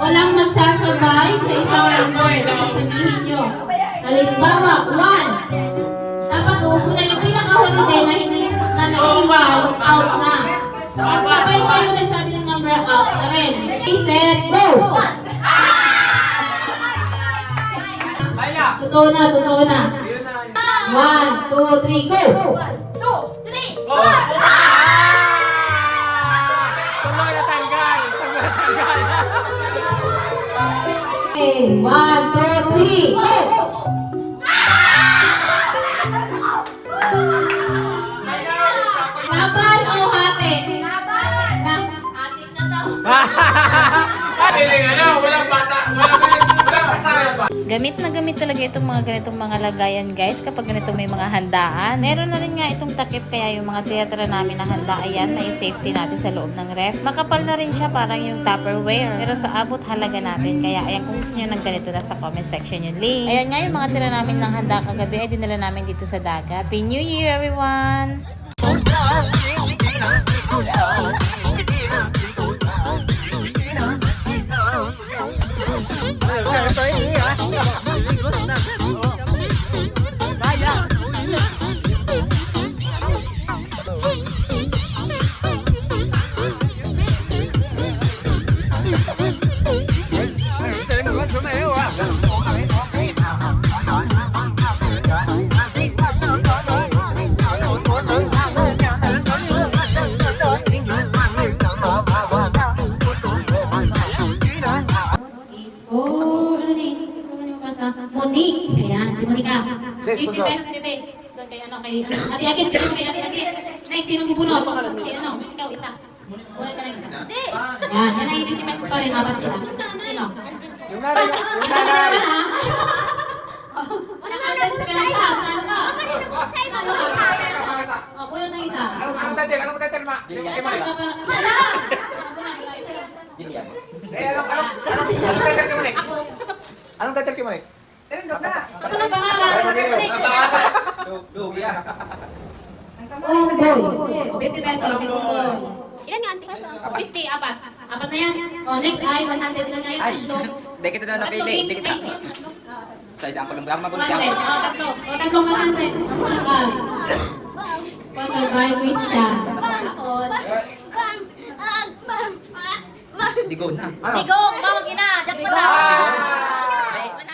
Walang magsasabay sa isang number. Sabihin nyo. Halimbawa, 1. Dapat upo na yung pinaka-holiday na hindi na naiwan, out na. Pag sabay kayo nagsabi ng number, out na rin. Okay, set, go! Totoo na, totoo na. 1, 2, 3, go! 1, 2, 3, 4! Okay, 1, 2, 3, go! Laban o hati? Laban! Atin na daw. Walang bata. Walang kasama ba? Gamit na gamit talaga itong mga ganitong mga lagayan guys kapag ganito may mga handaan. Meron na rin nga itong takip kaya yung mga tiyatra namin na handa ayan na safety natin sa loob ng ref. Makapal na rin siya parang yung Tupperware. Pero sa abot halaga natin. Kaya ayan kung gusto nyo ng ganito na sa comment section yung link. Ayan nga yung mga tira namin ng handa kagabi ay dinala namin dito sa dagat. Happy New Year everyone! Monique. Ayan, si Monica. 50 pesos, bebe. Doon kay ano, kay Ate Agit. Bebe kay Ate Agit. Nay, sinong bubunot? Si ano, ikaw, isa. Bunot ka lang isa. Hindi! Ayan, yan ay 50 pesos pa rin. Apat sila. Sino? Yung nanay. Yung nanay. Unang pesos ka lang isa. Salo ka. Salo ka. O, buyo na isa. Anong title? Anong title, ma? Saan ka pa? Sala! Anong title kay Monik? Anong title kay Monik? Ano na pangalan? Lugi ah. Unggoy. O, 50 pesos. Si Unggoy. Yan nga, auntie. 50, apat. Apat na yan. O, next ay 100 na ngayon. Ay, Tatlo. hindi kita na napili. Hindi kita. Sa isang ko lang mabulit 100. ako. O, tatlo. O, tatlong 100. Ang sakal. Sponsored by Christian. Takot. Di go na. Tigo, mawag ina. Jackpot na.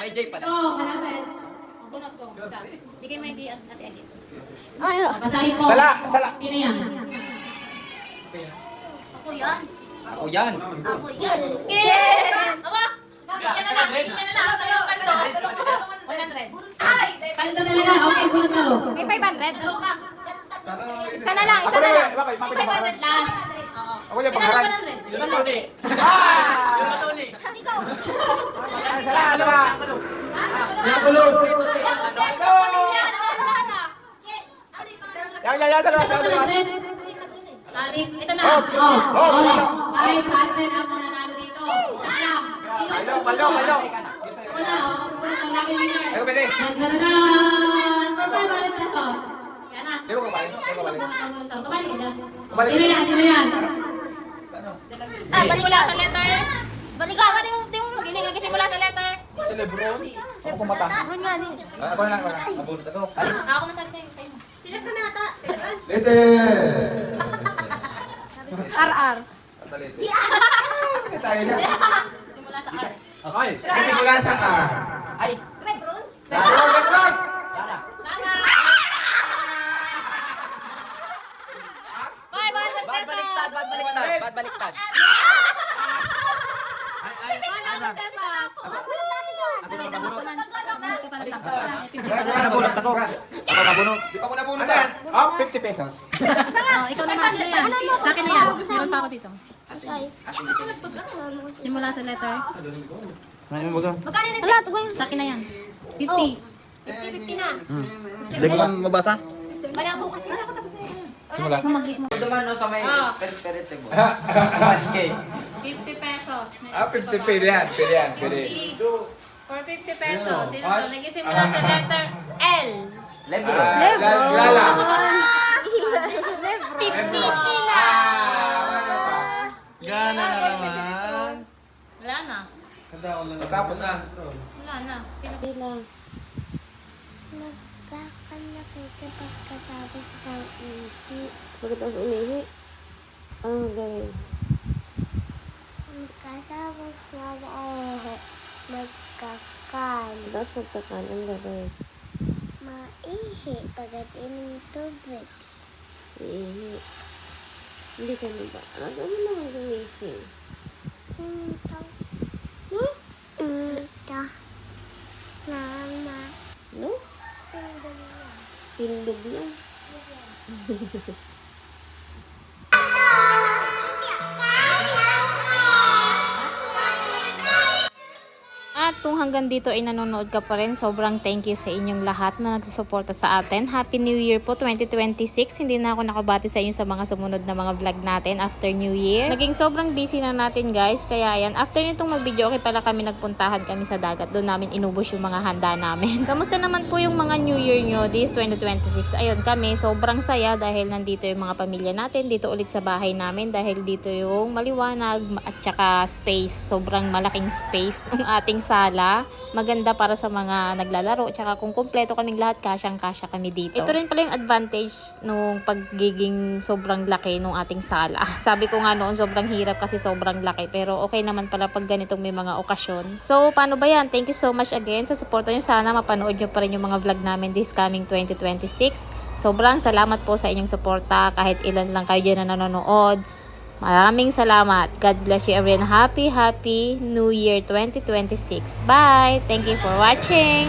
May J pa na. Ito, 100. O, bunot ko. Isa. Bigay mo yung di ate Agi. Basahin ko. Sala, sala. Sino yan? Ako yan. Ako yan. Ako yan. Okay. Awa. Bigyan na lang. Bigyan na lang. Dalawang paldo. 100. Ay! Paldo talaga. Okay, bunot na lo. May 500. Dalawang pa. Isa na lang. Ako Isa na yan. lang. Bakit? Bakit yung pangalan? 500 last. Oo. Ako yung Ilan ang pangalan. 100? Ilan Tony? Ikaw. Sala, sala. Ano? Yan, sala, sala. Ito na. Ay, 500 ang mananalo dito. Alam. Palo. Una, ang laki winner. Ako pwede. Nagdararan! For 500 pesos. Yan na. Di ko kabalik. Kabalik ka dyan. Kabalik. Sino yan? Simula sa letter. Balik ka. Di mo ginigay simula sa letter. Si Lebron. Ako pumata. Ron nga ni. Ako na lang. Mabulot ako. Ako na sabi sa'yo. Si Lebron na ata. Si Lebron. RR. Tayo na. Simula sa R. Okay. Kasi mula sa R. Ay. Lebron? Lebron! Lana! Bye, bye, Bad baliktad. Bad baliktad. Nabunot ako. Ako nabunot. Di pa ako nabunot yan. 50 pesos. Ikaw naman, sino yan? Sa akin na yan. Meron pa ako dito. Simula sa letter. Ngayon baga. Wala, ito ba yun? Sa akin na yan. 50. 50 na. Hindi ko lang mabasa. Malabo kasi na ako tapos na yun. Simula. Duman no sa may Ah. perite mo. 50 pesos. 50 pwede yan. Pwede. For 50 pesos. Sino to? Nagsimula sa letter L. Lebron. Lala. 50 sila. Gana na naman. Wala na. Tapos na. Wala na. Sino? Magkakalaki kapag katapos ng ihi. Pagkatapos umihi? Anong gawin? Pagkatapos mag-ehe, magkakal. Tapos magkakal, anong gagawin? Maihi pagkat inom tubig. Ihi. Hindi ka na ba? Ano naman gumising? No? Mama. No? Tindog na. At kung hanggang dito ay nanonood ka pa rin, sobrang thank you sa inyong lahat na nagsusuporta sa atin. Happy New Year po 2026. Hindi na ako nakabati sa inyo sa mga sumunod na mga vlog natin after New Year. Naging sobrang busy na natin guys. Kaya yan, after nitong mag-video, okay pala kami nagpuntahan kami sa dagat. Doon namin inubos yung mga handa namin. Kamusta naman po yung mga New Year nyo this 2026? Ayun kami, sobrang saya dahil nandito yung mga pamilya natin. Dito ulit sa bahay namin dahil dito yung maliwanag at saka space. Sobrang malaking space ng ating sala. Maganda para sa mga naglalaro. Tsaka kung kumpleto kaming lahat, kasyang-kasya kami dito. Ito rin pala yung advantage nung pagiging sobrang laki nung ating sala. Sabi ko nga noon, sobrang hirap kasi sobrang laki. Pero okay naman pala pag ganitong may mga okasyon. So, paano ba yan? Thank you so much again sa suporta nyo. Sana mapanood nyo pa rin yung mga vlog namin this coming 2026. Sobrang salamat po sa inyong suporta. Kahit ilan lang kayo dyan na nanonood. Maraming salamat. God bless you everyone. Happy New Year 2026. Bye! Thank you for watching!